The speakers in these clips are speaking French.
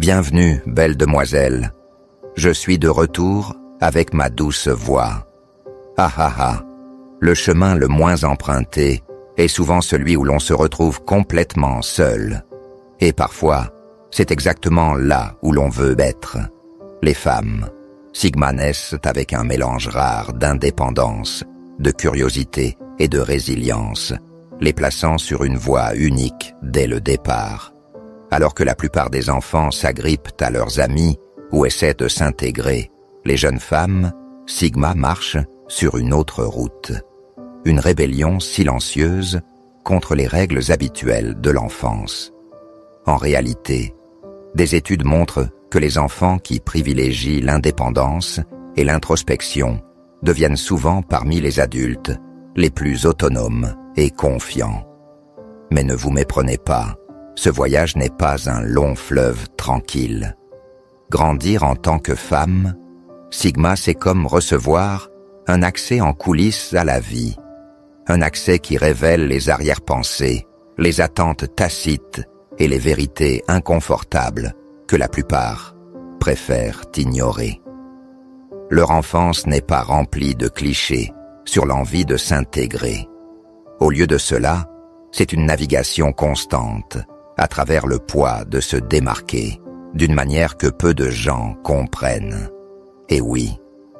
Bienvenue, belle demoiselle. Je suis de retour avec ma douce voix. Ah ah ah, le chemin le moins emprunté est souvent celui où l'on se retrouve complètement seul. Et parfois, c'est exactement là où l'on veut être. Les femmes, Sigma naissent avec un mélange rare d'indépendance, de curiosité et de résilience, les plaçant sur une voie unique dès le départ. Alors que la plupart des enfants s'agrippent à leurs amis ou essaient de s'intégrer, les jeunes femmes, Sigma marchent sur une autre route. Une rébellion silencieuse contre les règles habituelles de l'enfance. En réalité, des études montrent que les enfants qui privilégient l'indépendance et l'introspection deviennent souvent parmi les adultes les plus autonomes et confiants. Mais ne vous méprenez pas, ce voyage n'est pas un long fleuve tranquille. Grandir en tant que femme, Sigma, c'est comme recevoir un accès en coulisses à la vie. Un accès qui révèle les arrière-pensées, les attentes tacites et les vérités inconfortables que la plupart préfèrent ignorer. Leur enfance n'est pas remplie de clichés sur l'envie de s'intégrer. Au lieu de cela, c'est une navigation constante à travers le poids de se démarquer d'une manière que peu de gens comprennent. Et oui,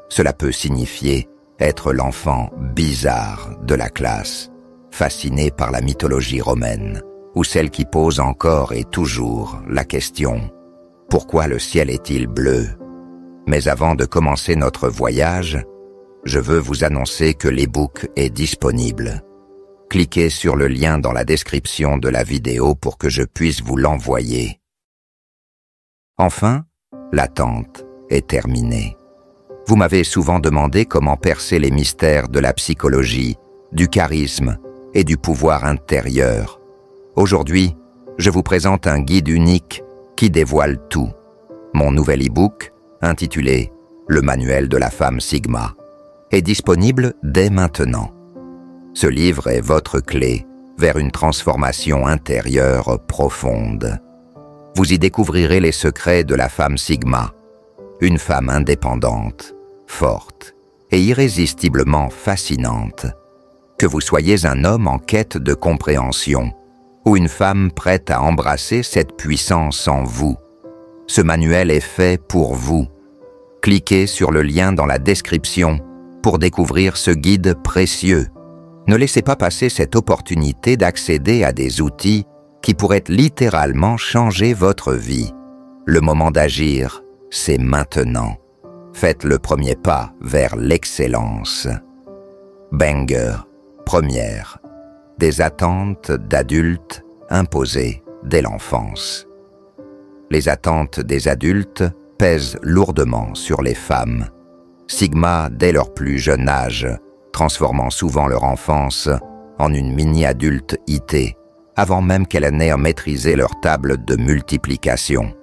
cela peut signifier être l'enfant bizarre de la classe, fasciné par la mythologie romaine, ou celle qui pose encore et toujours la question « Pourquoi le ciel est-il bleu ?» Mais avant de commencer notre voyage, je veux vous annoncer que l'e-book est disponible. Cliquez sur le lien dans la description de la vidéo pour que je puisse vous l'envoyer. Enfin, l'attente est terminée. Vous m'avez souvent demandé comment percer les mystères de la psychologie, du charisme et du pouvoir intérieur. Aujourd'hui, je vous présente un guide unique qui dévoile tout. Mon nouvel e-book, intitulé « Le manuel de la femme Sigma », est disponible dès maintenant. Ce livre est votre clé vers une transformation intérieure profonde. Vous y découvrirez les secrets de la femme Sigma, une femme indépendante, forte et irrésistiblement fascinante. Que vous soyez un homme en quête de compréhension ou une femme prête à embrasser cette puissance en vous, ce manuel est fait pour vous. Cliquez sur le lien dans la description pour découvrir ce guide précieux. Ne laissez pas passer cette opportunité d'accéder à des outils qui pourraient littéralement changer votre vie. Le moment d'agir, c'est maintenant. Faites le premier pas vers l'excellence. Banger, première. Des attentes d'adultes imposées dès l'enfance. Les attentes des adultes pèsent lourdement sur les femmes. Sigma, dès leur plus jeune âge, transformant souvent leur enfance en une mini-adulte IT, avant même qu'elles n'aient maîtrisé leur table de multiplication.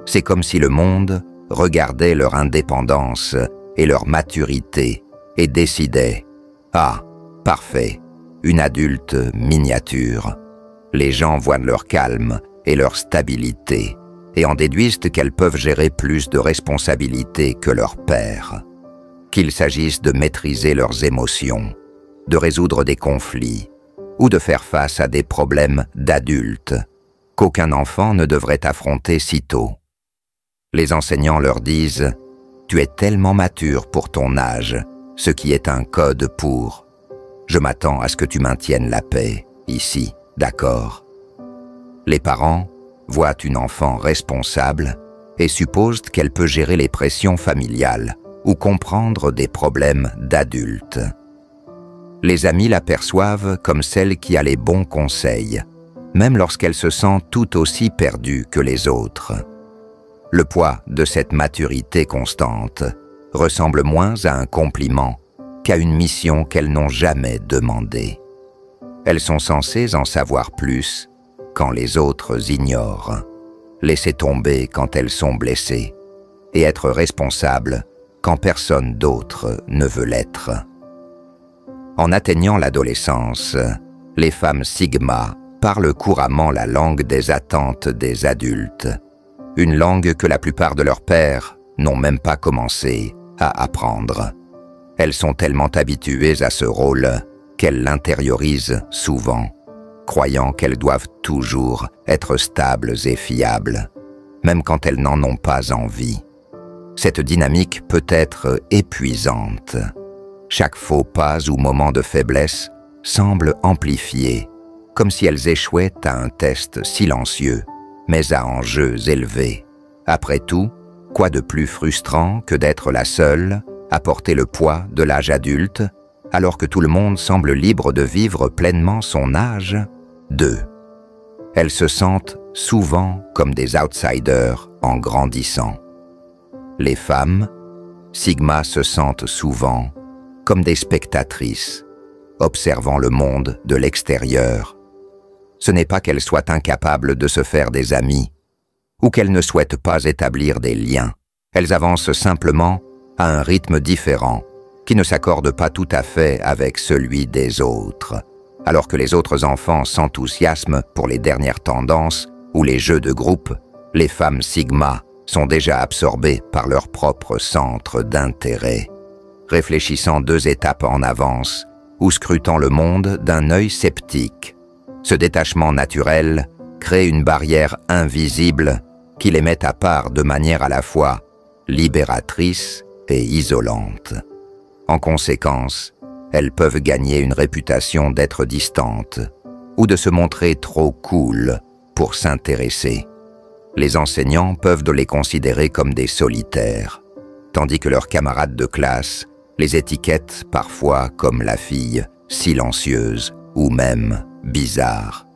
C'est comme si le monde regardait leur indépendance et leur maturité et décidait « Ah, parfait, une adulte miniature ». Les gens voient leur calme et leur stabilité et en déduisent qu'elles peuvent gérer plus de responsabilités que leur père. Qu'il s'agisse de maîtriser leurs émotions, de résoudre des conflits ou de faire face à des problèmes d'adultes qu'aucun enfant ne devrait affronter si tôt. Les enseignants leur disent « Tu es tellement mature pour ton âge », ce qui est un code pour « Je m'attends à ce que tu maintiennes la paix, ici, d'accord ?» Les parents voient une enfant responsable et supposent qu'elle peut gérer les pressions familiales ou comprendre des problèmes d'adultes. Les amis l'aperçoivent comme celle qui a les bons conseils, même lorsqu'elle se sent tout aussi perdue que les autres. Le poids de cette maturité constante ressemble moins à un compliment qu'à une mission qu'elles n'ont jamais demandée. Elles sont censées en savoir plus quand les autres ignorent, laisser tomber quand elles sont blessées et être responsables quand personne d'autre ne veut l'être. En atteignant l'adolescence, les femmes Sigma parlent couramment la langue des attentes des adultes. une langue que la plupart de leurs pères n'ont même pas commencé à apprendre. Elles sont tellement habituées à ce rôle qu'elles l'intériorisent souvent, croyant qu'elles doivent toujours être stables et fiables, même quand elles n'en ont pas envie. Cette dynamique peut être épuisante. Chaque faux pas ou moment de faiblesse semble amplifié, comme si elles échouaient à un test silencieux, mais à enjeux élevés. Après tout, quoi de plus frustrant que d'être la seule à porter le poids de l'âge adulte, alors que tout le monde semble libre de vivre pleinement son âge? 2. Elles se sentent souvent comme des outsiders en grandissant. Les femmes, sigma, se sentent souvent comme des spectatrices, observant le monde de l'extérieur. Ce n'est pas qu'elles soient incapables de se faire des amis, ou qu'elles ne souhaitent pas établir des liens. Elles avancent simplement à un rythme différent, qui ne s'accorde pas tout à fait avec celui des autres. Alors que les autres enfants s'enthousiasment pour les dernières tendances ou les jeux de groupe, les femmes sigma sont déjà absorbées par leur propre centre d'intérêt, réfléchissant 2 étapes en avance ou scrutant le monde d'un œil sceptique. Ce détachement naturel crée une barrière invisible qui les met à part de manière à la fois libératrice et isolante. En conséquence, elles peuvent gagner une réputation d'être distantes ou de se montrer trop cool pour s'intéresser. Les enseignants peuvent les considérer comme des solitaires, tandis que leurs camarades de classe les étiquettent parfois comme la fille silencieuse ou même bizarre.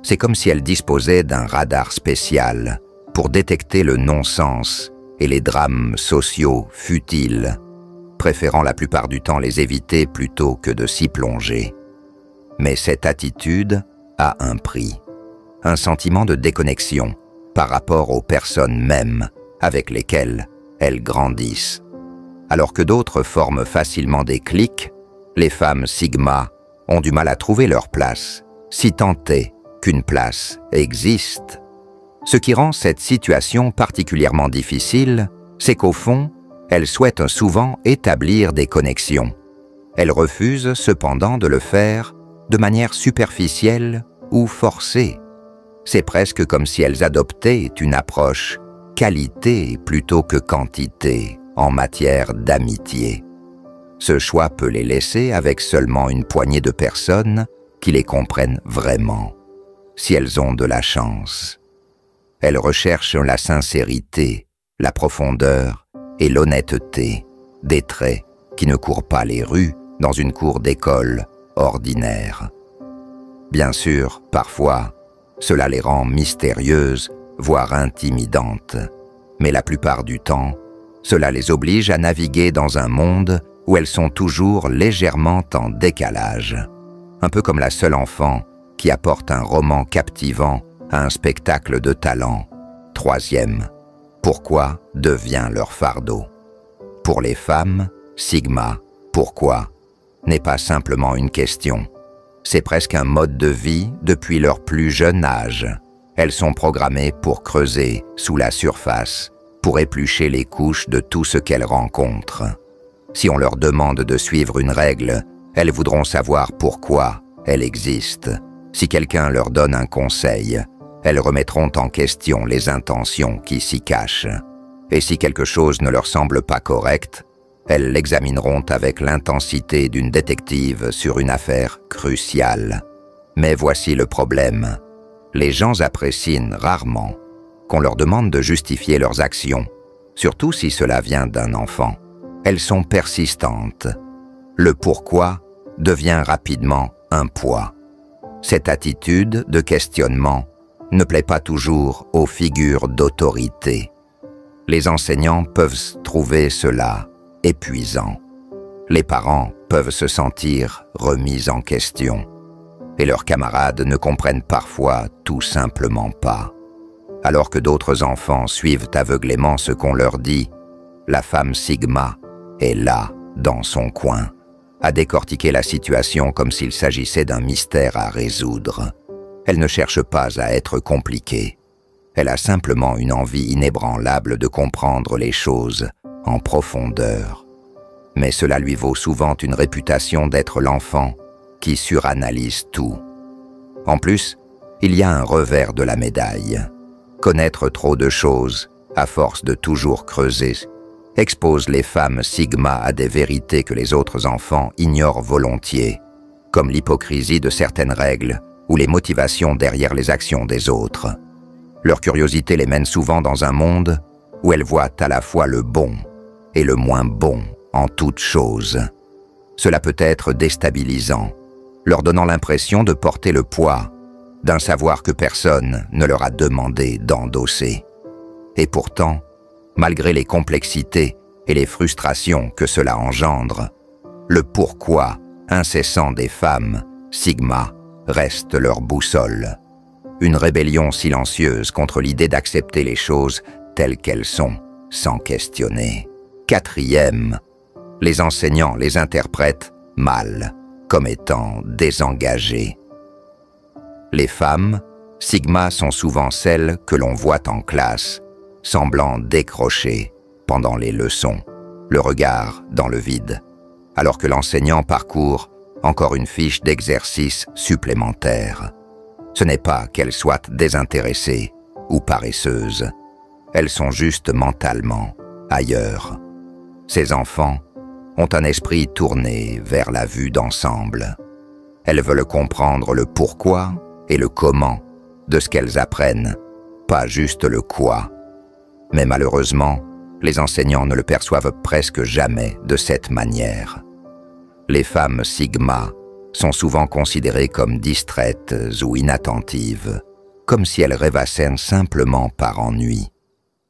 C'est comme si elles disposaient d'un radar spécial pour détecter le non-sens et les drames sociaux futiles, préférant la plupart du temps les éviter plutôt que de s'y plonger. Mais cette attitude a un prix, un sentiment de déconnexion par rapport aux personnes mêmes avec lesquelles elles grandissent. Alors que d'autres forment facilement des cliques, les femmes sigma ont du mal à trouver leur place, si tant est qu'une place existe. Ce qui rend cette situation particulièrement difficile, c'est qu'au fond, elles souhaitent souvent établir des connexions. Elles refusent cependant de le faire de manière superficielle ou forcée. C'est presque comme si elles adoptaient une approche qualité plutôt que quantité en matière d'amitié. Ce choix peut les laisser avec seulement une poignée de personnes qui les comprennent vraiment, si elles ont de la chance. Elles recherchent la sincérité, la profondeur et l'honnêteté, des traits qui ne courent pas les rues dans une cour d'école ordinaire. Bien sûr, parfois, cela les rend mystérieuses, voire intimidantes, mais la plupart du temps, cela les oblige à naviguer dans un monde où elles sont toujours légèrement en décalage, un peu comme la seule enfant qui apporte un roman captivant à un spectacle de talent. 3e, pourquoi devient leur fardeau. Pour les femmes, sigma, pourquoi, n'est pas simplement une question. C'est presque un mode de vie depuis leur plus jeune âge. Elles sont programmées pour creuser sous la surface, pour éplucher les couches de tout ce qu'elles rencontrent. Si on leur demande de suivre une règle, elles voudront savoir pourquoi elle existe. Si quelqu'un leur donne un conseil, elles remettront en question les intentions qui s'y cachent. Et si quelque chose ne leur semble pas correct, elles l'examineront avec l'intensité d'une détective sur une affaire cruciale. Mais voici le problème. Les gens apprécient rarement qu'on leur demande de justifier leurs actions, surtout si cela vient d'un enfant. Elles sont persistantes. Le pourquoi devient rapidement un poids. Cette attitude de questionnement ne plaît pas toujours aux figures d'autorité. Les enseignants peuvent trouver cela épuisant. Les parents peuvent se sentir remis en question. Et leurs camarades ne comprennent parfois tout simplement pas. Alors que d'autres enfants suivent aveuglément ce qu'on leur dit, la femme sigma est là, dans son coin, à décortiquer la situation comme s'il s'agissait d'un mystère à résoudre. Elle ne cherche pas à être compliquée. Elle a simplement une envie inébranlable de comprendre les choses en profondeur. Mais cela lui vaut souvent une réputation d'être l'enfant qui suranalyse tout. En plus, il y a un revers de la médaille. Connaître trop de choses, à force de toujours creuser, expose les femmes sigma à des vérités que les autres enfants ignorent volontiers, comme l'hypocrisie de certaines règles ou les motivations derrière les actions des autres. Leur curiosité les mène souvent dans un monde où elles voient à la fois le bon et le moins bon en toutes choses. Cela peut être déstabilisant, leur donnant l'impression de porter le poids d'un savoir que personne ne leur a demandé d'endosser. Et pourtant, malgré les complexités et les frustrations que cela engendre, le pourquoi incessant des femmes, sigma, reste leur boussole. Une rébellion silencieuse contre l'idée d'accepter les choses telles qu'elles sont, sans questionner. Quatrième, les enseignants les interprètent mal, comme étant désengagés. Les femmes, sigma, sont souvent celles que l'on voit en classe, semblant décrocher pendant les leçons, le regard dans le vide, alors que l'enseignant parcourt encore une fiche d'exercice supplémentaire. Ce n'est pas qu'elles soient désintéressées ou paresseuses, elles sont juste mentalement ailleurs. Ces enfants ont un esprit tourné vers la vue d'ensemble. Elles veulent comprendre le pourquoi et le comment de ce qu'elles apprennent, pas juste le quoi. Mais malheureusement, les enseignants ne le perçoivent presque jamais de cette manière. Les femmes sigma sont souvent considérées comme distraites ou inattentives, comme si elles rêvassaient simplement par ennui.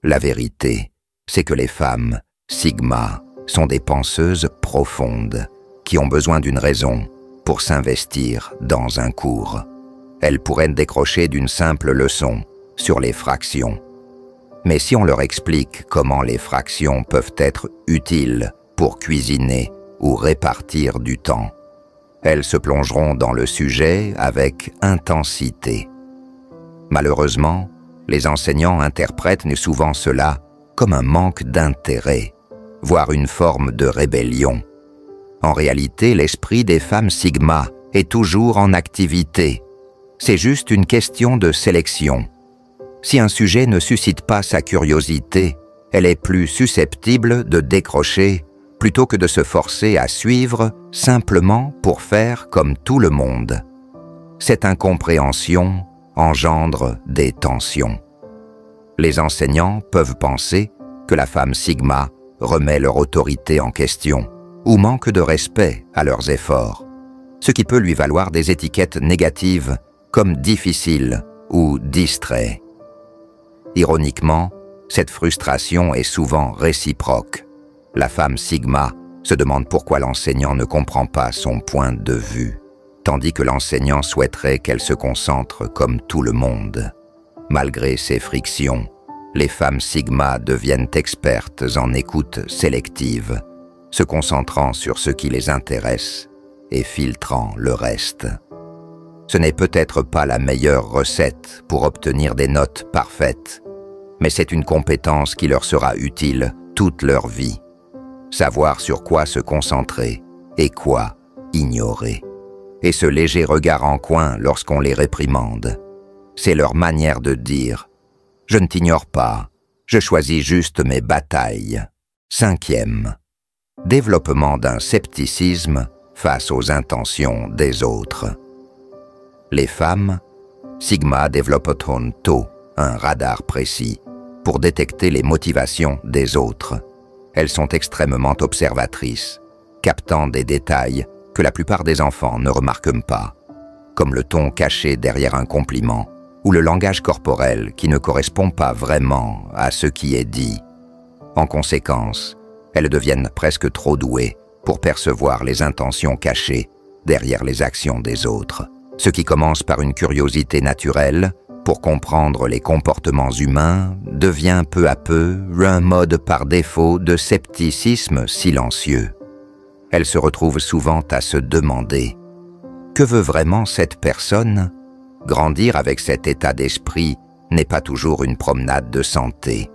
La vérité, c'est que les femmes sigma sont des penseuses profondes qui ont besoin d'une raison pour s'investir dans un cours. Elles pourraient décrocher d'une simple leçon sur les fractions. Mais si on leur explique comment les fractions peuvent être utiles pour cuisiner ou répartir du temps, elles se plongeront dans le sujet avec intensité. Malheureusement, les enseignants interprètent souvent cela comme un manque d'intérêt, voire une forme de rébellion. En réalité, l'esprit des femmes sigma est toujours en activité. C'est juste une question de sélection. Si un sujet ne suscite pas sa curiosité, elle est plus susceptible de décrocher plutôt que de se forcer à suivre simplement pour faire comme tout le monde. Cette incompréhension engendre des tensions. Les enseignants peuvent penser que la femme sigma remet leur autorité en question ou manque de respect à leurs efforts, ce qui peut lui valoir des étiquettes négatives comme difficile ou distrait. Ironiquement, cette frustration est souvent réciproque. La femme sigma se demande pourquoi l'enseignant ne comprend pas son point de vue, tandis que l'enseignant souhaiterait qu'elle se concentre comme tout le monde. Malgré ces frictions, les femmes sigma deviennent expertes en écoute sélective, se concentrant sur ce qui les intéresse et filtrant le reste. Ce n'est peut-être pas la meilleure recette pour obtenir des notes parfaites, mais c'est une compétence qui leur sera utile toute leur vie. Savoir sur quoi se concentrer et quoi ignorer. Et ce léger regard en coin lorsqu'on les réprimande, c'est leur manière de dire « Je ne t'ignore pas, je choisis juste mes batailles ». Cinquième, développement d'un scepticisme face aux intentions des autres. Les femmes, sigma, développent tôt un radar précis pour détecter les motivations des autres. Elles sont extrêmement observatrices, captant des détails que la plupart des enfants ne remarquent pas, comme le ton caché derrière un compliment ou le langage corporel qui ne correspond pas vraiment à ce qui est dit. En conséquence, elles deviennent presque trop douées pour percevoir les intentions cachées derrière les actions des autres. Ce qui commence par une curiosité naturelle pour comprendre les comportements humains devient peu à peu un mode par défaut de scepticisme silencieux. Elles se retrouvent souvent à se demander « Que veut vraiment cette personne ?» Grandir avec cet état d'esprit n'est pas toujours une promenade de santé.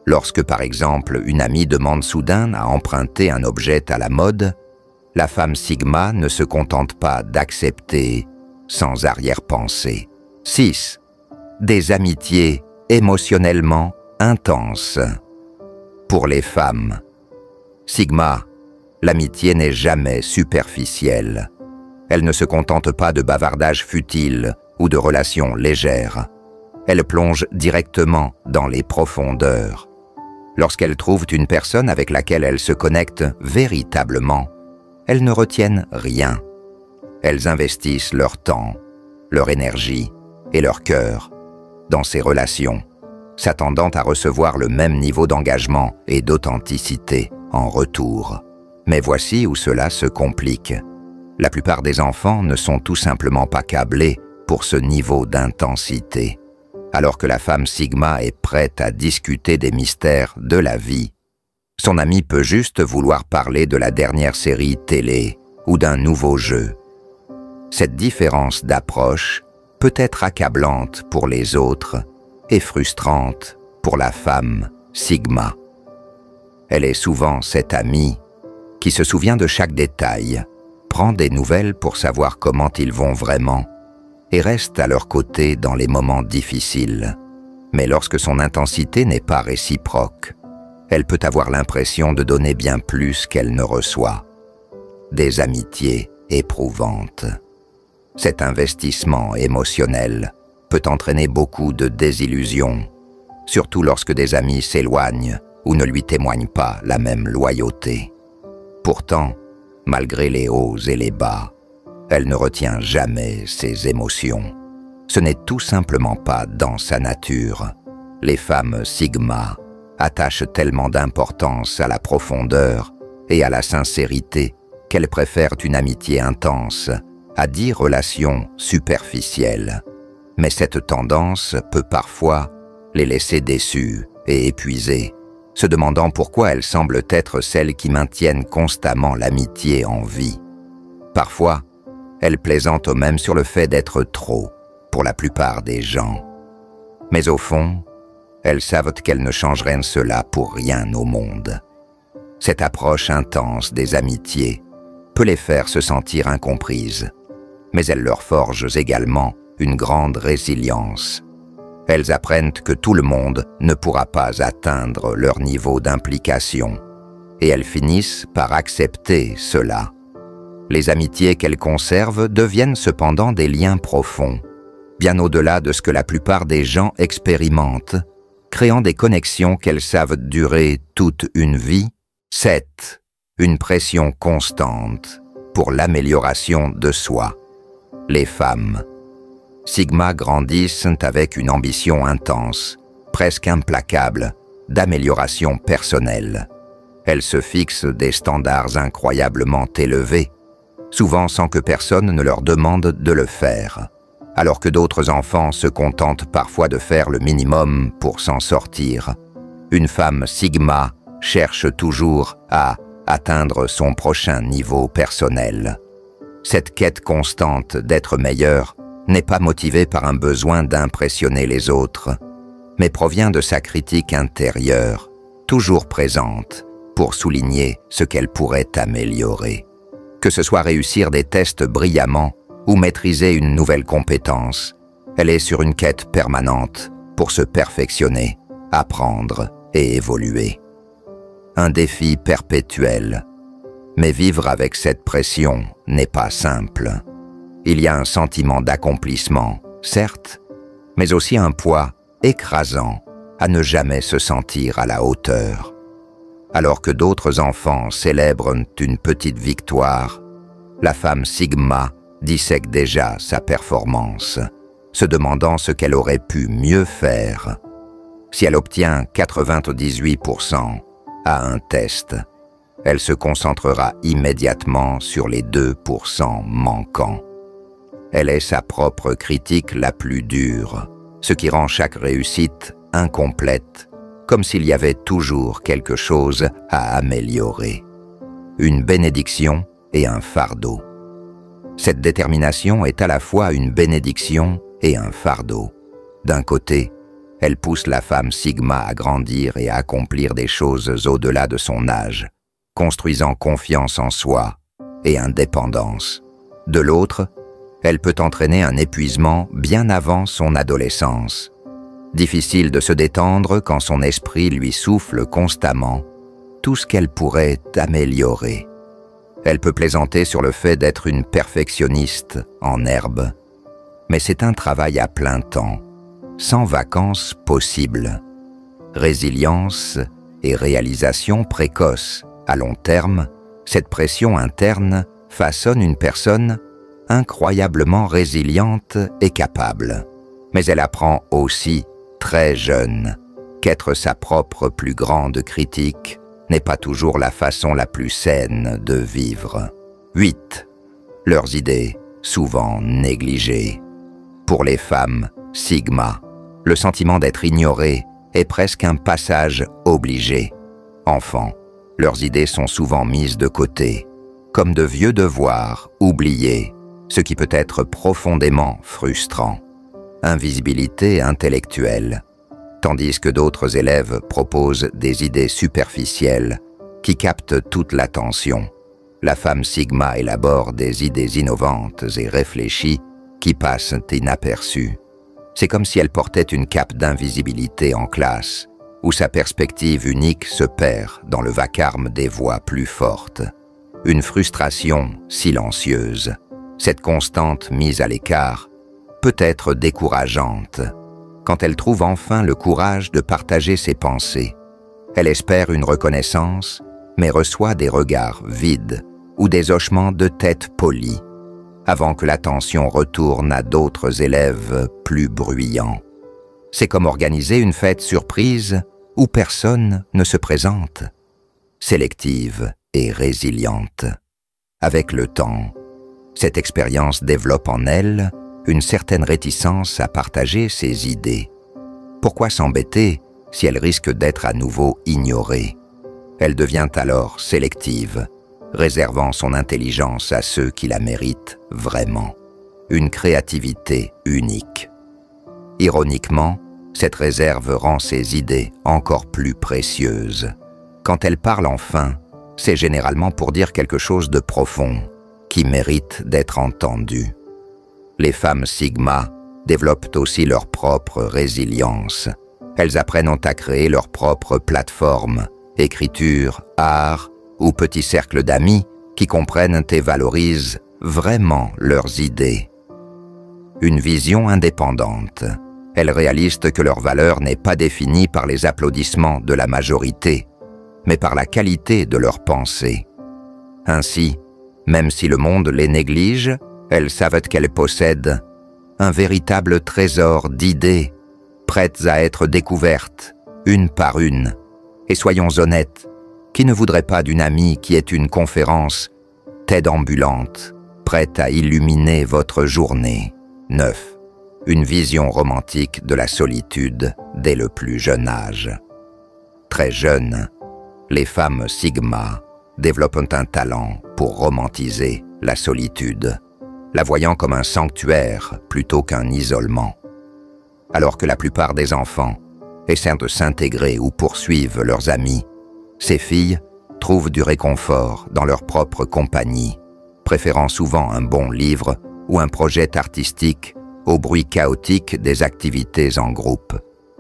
Lorsque, par exemple, une amie demande soudain à emprunter un objet à la mode, la femme Sigma ne se contente pas d'accepter sans arrière-pensée. 6. Des amitiés émotionnellement intenses. Pour les femmes, Sigma, l'amitié n'est jamais superficielle. Elle ne se contente pas de bavardages futiles ou de relations légères. Elle plonge directement dans les profondeurs. Lorsqu'elles trouvent une personne avec laquelle elles se connectent véritablement, elles ne retiennent rien. Elles investissent leur temps, leur énergie et leur cœur dans ces relations, s'attendant à recevoir le même niveau d'engagement et d'authenticité en retour. Mais voici où cela se complique. La plupart des enfants ne sont tout simplement pas câblés pour ce niveau d'intensité. Alors que la femme Sigma est prête à discuter des mystères de la vie, son ami peut juste vouloir parler de la dernière série télé ou d'un nouveau jeu. Cette différence d'approche peut être accablante pour les autres et frustrante pour la femme Sigma. Elle est souvent cette amie qui se souvient de chaque détail, prend des nouvelles pour savoir comment ils vont vraiment et reste à leur côté dans les moments difficiles. Mais lorsque son intensité n'est pas réciproque, elle peut avoir l'impression de donner bien plus qu'elle ne reçoit. Des amitiés éprouvantes. Cet investissement émotionnel peut entraîner beaucoup de désillusions, surtout lorsque des amis s'éloignent ou ne lui témoignent pas la même loyauté. Pourtant, malgré les hauts et les bas, elle ne retient jamais ses émotions. Ce n'est tout simplement pas dans sa nature. Les femmes Sigma attachent tellement d'importance à la profondeur et à la sincérité qu'elles préfèrent une amitié intense à 10 relations superficielles. Mais cette tendance peut parfois les laisser déçues et épuisées, se demandant pourquoi elles semblent être celles qui maintiennent constamment l'amitié en vie. Parfois, elles plaisantent même sur le fait d'être trop pour la plupart des gens. Mais au fond, elles savent qu'elles ne changeraient cela pour rien au monde. Cette approche intense des amitiés peut les faire se sentir incomprises, mais elle leur forge également une grande résilience. Elles apprennent que tout le monde ne pourra pas atteindre leur niveau d'implication, et elles finissent par accepter cela. Les amitiés qu'elles conservent deviennent cependant des liens profonds, bien au-delà de ce que la plupart des gens expérimentent, créant des connexions qu'elles savent durer toute une vie. 7. Une pression constante pour l'amélioration de soi. Les femmes Sigma grandissent avec une ambition intense, presque implacable, d'amélioration personnelle. Elles se fixent des standards incroyablement élevés, souvent sans que personne ne leur demande de le faire, alors que d'autres enfants se contentent parfois de faire le minimum pour s'en sortir. Une femme Sigma cherche toujours à atteindre son prochain niveau personnel. Cette quête constante d'être meilleure n'est pas motivée par un besoin d'impressionner les autres, mais provient de sa critique intérieure, toujours présente, pour souligner ce qu'elle pourrait améliorer. Que ce soit réussir des tests brillamment ou maîtriser une nouvelle compétence, elle est sur une quête permanente pour se perfectionner, apprendre et évoluer. Un défi perpétuel. Mais vivre avec cette pression n'est pas simple. Il y a un sentiment d'accomplissement, certes, mais aussi un poids écrasant à ne jamais se sentir à la hauteur. Alors que d'autres enfants célèbrent une petite victoire, la femme Sigma dissèque déjà sa performance, se demandant ce qu'elle aurait pu mieux faire. Si elle obtient 98% à un test, elle se concentrera immédiatement sur les 2% manquants. Elle est sa propre critique la plus dure, ce qui rend chaque réussite incomplète, comme s'il y avait toujours quelque chose à améliorer. Une bénédiction et un fardeau. Cette détermination est à la fois une bénédiction et un fardeau. D'un côté, Elle pousse la femme sigma à grandir et à accomplir des choses au-delà de son âge, construisant confiance en soi et indépendance. De l'autre, elle peut entraîner un épuisement bien avant son adolescence. Difficile de se détendre quand son esprit lui souffle constamment tout ce qu'elle pourrait améliorer. Elle peut plaisanter sur le fait d'être une perfectionniste en herbe, mais c'est un travail à plein temps, sans vacances possibles. Résilience et réalisation précoce à long terme, cette pression interne façonne une personne incroyablement résiliente et capable. Mais elle apprend aussi, très jeune, qu'être sa propre plus grande critique n'est pas toujours la façon la plus saine de vivre. 8. Leurs idées, souvent négligées. Pour les femmes sigma, le sentiment d'être ignoré est presque un passage obligé. Enfants, leurs idées sont souvent mises de côté, comme de vieux devoirs oubliés, ce qui peut être profondément frustrant. Invisibilité intellectuelle, tandis que d'autres élèves proposent des idées superficielles qui captent toute l'attention. La femme sigma élabore des idées innovantes et réfléchies qui passent inaperçues. C'est comme si elle portait une cape d'invisibilité en classe, où sa perspective unique se perd dans le vacarme des voix plus fortes. Une frustration silencieuse. Cette constante mise à l'écart peut être décourageante. Quand elle trouve enfin le courage de partager ses pensées, elle espère une reconnaissance, mais reçoit des regards vides ou des hochements de tête polis, avant que l'attention retourne à d'autres élèves plus bruyants. C'est comme organiser une fête surprise où personne ne se présente. Sélective et résiliente. Avec le temps, cette expérience développe en elle une certaine réticence à partager ses idées. Pourquoi s'embêter si elle risque d'être à nouveau ignorée? Elle devient alors sélective, réservant son intelligence à ceux qui la méritent vraiment. Une créativité unique. Ironiquement, cette réserve rend ses idées encore plus précieuses. Quand elle parle enfin, c'est généralement pour dire quelque chose de profond, qui mérite d'être entendu. Les femmes sigma développent aussi leur propre résilience. Elles apprennent à créer leur propre plateforme, écriture, art ou petit cercle d'amis qui comprennent et valorisent vraiment leurs idées. Une vision indépendante. Elles réalisent que leur valeur n'est pas définie par les applaudissements de la majorité, mais par la qualité de leurs pensées. Ainsi, même si le monde les néglige, elles savent qu'elles possèdent un véritable trésor d'idées, prêtes à être découvertes, une par une. Et soyons honnêtes, qui ne voudrait pas d'une amie qui est une conférence, TED ambulante, prête à illuminer votre journée? 9. Une vision romantique de la solitude dès le plus jeune âge. Très jeune, les femmes sigma développent un talent pour romantiser la solitude, la voyant comme un sanctuaire plutôt qu'un isolement. Alors que la plupart des enfants essaient de s'intégrer ou poursuivent leurs amis, ces filles trouvent du réconfort dans leur propre compagnie, préférant souvent un bon livre ou un projet artistique au bruit chaotique des activités en groupe.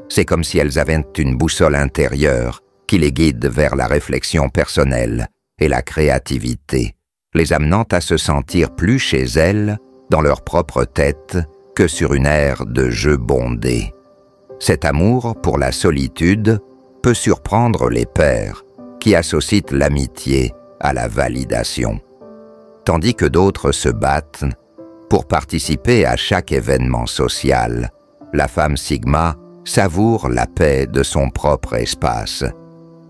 C'est comme si elles avaient une boussole intérieure qui les guide vers la réflexion personnelle et la créativité, les amenant à se sentir plus chez elles, dans leur propre tête, que sur une aire de jeu bondé. Cet amour pour la solitude peut surprendre les pères, qui associent l'amitié à la validation, tandis que d'autres se battent pour participer à chaque événement social. La femme sigma savoure la paix de son propre espace.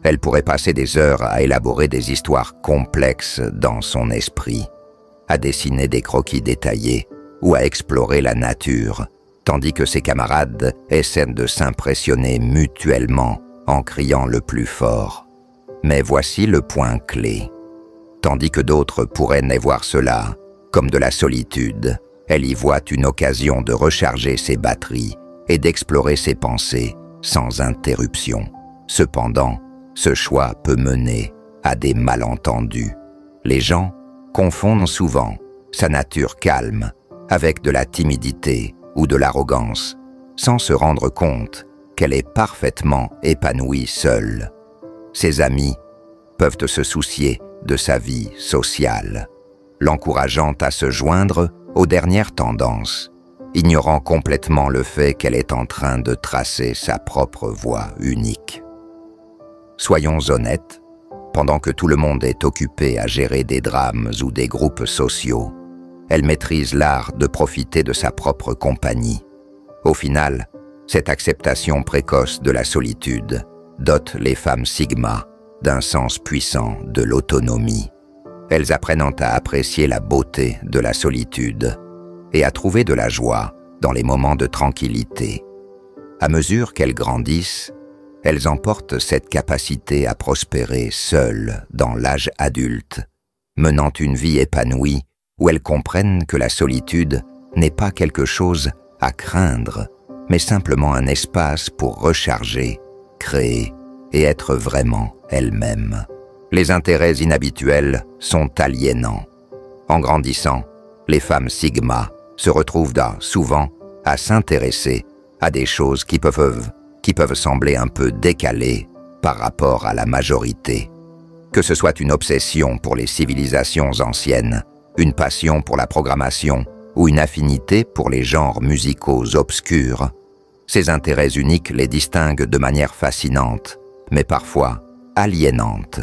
Elle pourrait passer des heures à élaborer des histoires complexes dans son esprit, à dessiner des croquis détaillés ou à explorer la nature, tandis que ses camarades essaient de s'impressionner mutuellement en criant le plus fort. Mais voici le point clé. Tandis que d'autres pourraient n'y voir cela comme de la solitude, elle y voit une occasion de recharger ses batteries et d'explorer ses pensées sans interruption. Cependant, ce choix peut mener à des malentendus. Les gens confondent souvent sa nature calme avec de la timidité ou de l'arrogance, sans se rendre compte qu'elle est parfaitement épanouie seule. Ses amis peuvent se soucier de sa vie sociale, l'encourageant à se joindre aux dernières tendances, ignorant complètement le fait qu'elle est en train de tracer sa propre voie unique. Soyons honnêtes, pendant que tout le monde est occupé à gérer des drames ou des groupes sociaux, elle maîtrise l'art de profiter de sa propre compagnie. Au final, cette acceptation précoce de la solitude dote les femmes Sigma d'un sens puissant de l'autonomie. Elles apprennent à apprécier la beauté de la solitude et à trouver de la joie dans les moments de tranquillité. À mesure qu'elles grandissent, elles emportent cette capacité à prospérer seules dans l'âge adulte, menant une vie épanouie où elles comprennent que la solitude n'est pas quelque chose à craindre, mais simplement un espace pour recharger, créer et être vraiment elles-mêmes. Les intérêts inhabituels sont aliénants. En grandissant, les femmes Sigma se retrouvent souvent à s'intéresser à des choses qui peuvent sembler un peu décalées par rapport à la majorité. Que ce soit une obsession pour les civilisations anciennes, une passion pour la programmation ou une affinité pour les genres musicaux obscurs, ces intérêts uniques les distinguent de manière fascinante, mais parfois aliénante.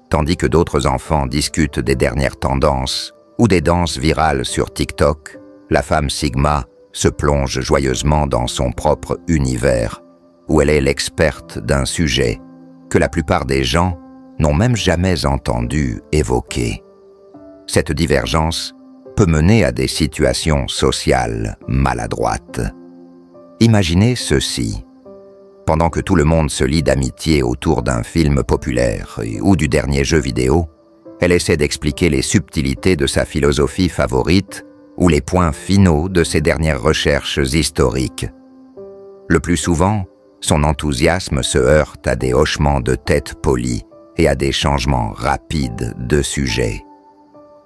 Tandis que d'autres enfants discutent des dernières tendances ou des danses virales sur TikTok, la femme Sigma se plonge joyeusement dans son propre univers, où elle est l'experte d'un sujet que la plupart des gens n'ont même jamais entendu évoquer. Cette divergence peut mener à des situations sociales maladroites. Imaginez ceci. Pendant que tout le monde se lie d'amitié autour d'un film populaire ou du dernier jeu vidéo, elle essaie d'expliquer les subtilités de sa philosophie favorite ou les points finaux de ses dernières recherches historiques. Le plus souvent, son enthousiasme se heurte à des hochements de tête polis et à des changements rapides de sujet.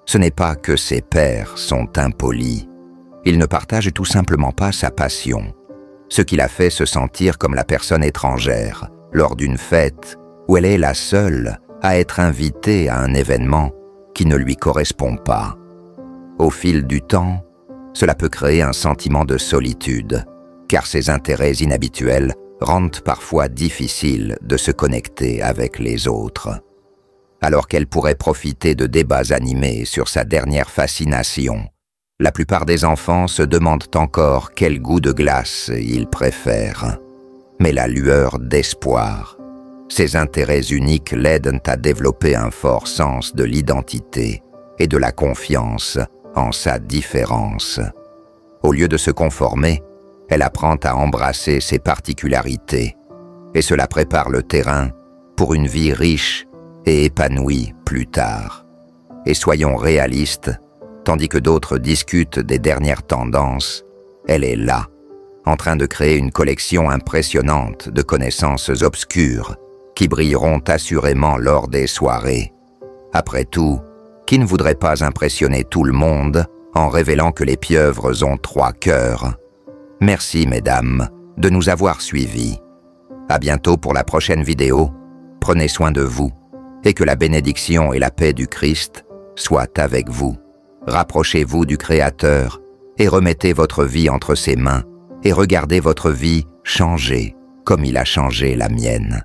Ce n'est pas que ses pairs sont impolis, ils ne partagent tout simplement pas sa passion, ce qui la fait se sentir comme la personne étrangère lors d'une fête où elle est la seule à être invitée à un événement qui ne lui correspond pas. Au fil du temps, cela peut créer un sentiment de solitude, car ses intérêts inhabituels rendent parfois difficile de se connecter avec les autres. Alors qu'elle pourrait profiter de débats animés sur sa dernière fascination, la plupart des enfants se demandent encore quel goût de glace ils préfèrent. Mais la lueur d'espoir, ses intérêts uniques l'aident à développer un fort sens de l'identité et de la confiance en sa différence. Au lieu de se conformer, elle apprend à embrasser ses particularités, et cela prépare le terrain pour une vie riche et épanouie plus tard. Et soyons réalistes, tandis que d'autres discutent des dernières tendances, elle est là, en train de créer une collection impressionnante de connaissances obscures qui brilleront assurément lors des soirées. Après tout, qui ne voudrait pas impressionner tout le monde en révélant que les pieuvres ont 3 cœurs? Merci, mesdames, de nous avoir suivis. À bientôt pour la prochaine vidéo. Prenez soin de vous et que la bénédiction et la paix du Christ soient avec vous. Rapprochez-vous du Créateur et remettez votre vie entre ses mains et regardez votre vie changer comme il a changé la mienne.